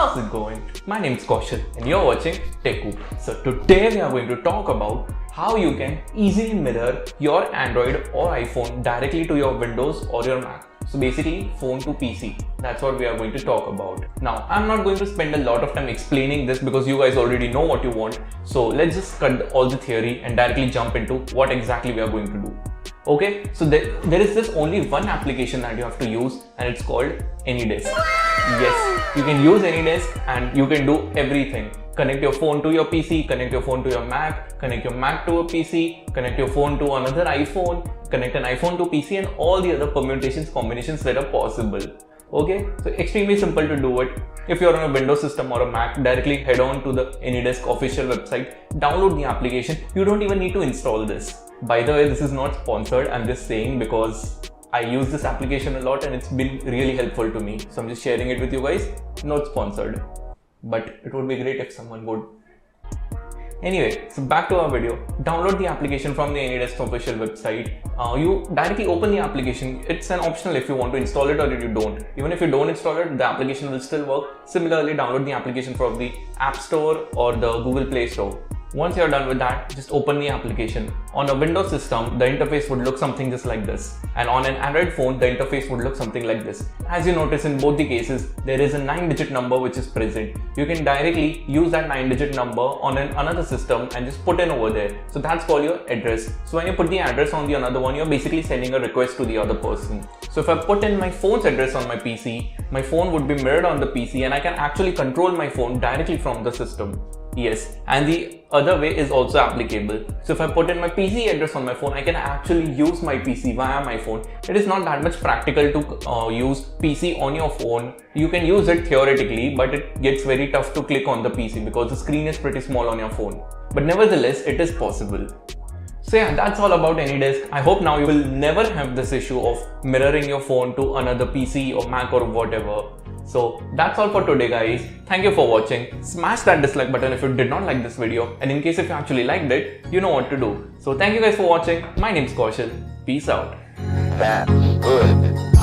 how's it going? My name is Kaushal and you're watching TechWhoop. So today we are going to talk about how you can easily mirror your Android or iPhone directly to your Windows or your Mac. So basically phone to PC. That's what we are going to talk about. Now I'm not going to spend a lot of time explaining this because you guys already know what you want. So let's just cut all the theory and directly jump into what exactly we are going to do. Okay, so there is this only one application that you have to use and it's called AnyDesk. Yes, you can use AnyDesk and you can do everything. Connect your phone to your PC, connect your phone to your Mac, connect your Mac to a PC, connect your phone to another iPhone, connect an iPhone to PC and all the other permutations, combinations that are possible. Okay, so extremely simple to do it. If you're on a Windows system or a Mac, directly head on to the AnyDesk official website, download the application. You don't even need to install this. By the way, this is not sponsored. I'm just saying because I use this application a lot and it's been really helpful to me. So I'm just sharing it with you guys. Not sponsored, but it would be great if someone would. Anyway, so back to our video. Download the application from the AnyDesk official website. You directly open the application. It's an optional if you want to install it or if you don't. Even if you don't install it, the application will still work. Similarly, download the application from the App Store or the Google Play Store. Once you're done with that, just open the application. On a Windows system, the interface would look something just like this. And on an Android phone, the interface would look something like this. As you notice in both the cases, there is a 9-digit number which is present. You can directly use that 9-digit number on another system and just put in over there. So that's called your address. So when you put the address on the another one, you're basically sending a request to the other person. So if I put in my phone's address on my PC, my phone would be mirrored on the PC and I can actually control my phone directly from the system. Yes, and the other way is also applicable. So if I put in my PC address on my phone, I can actually use my PC via my phone. It is not that much practical to use PC on your phone. You can use it theoretically, but it gets very tough to click on the PC because the screen is pretty small on your phone. But nevertheless, it is possible. So yeah, that's all about AnyDesk. I hope now you will never have this issue of mirroring your phone to another PC or Mac or whatever. So that's all for today guys. Thank you for watching. Smash that dislike button if you did not like this video, and in case if you actually liked it, you know what to do. So thank you guys for watching. My name is Kaushal. Peace out. That's good.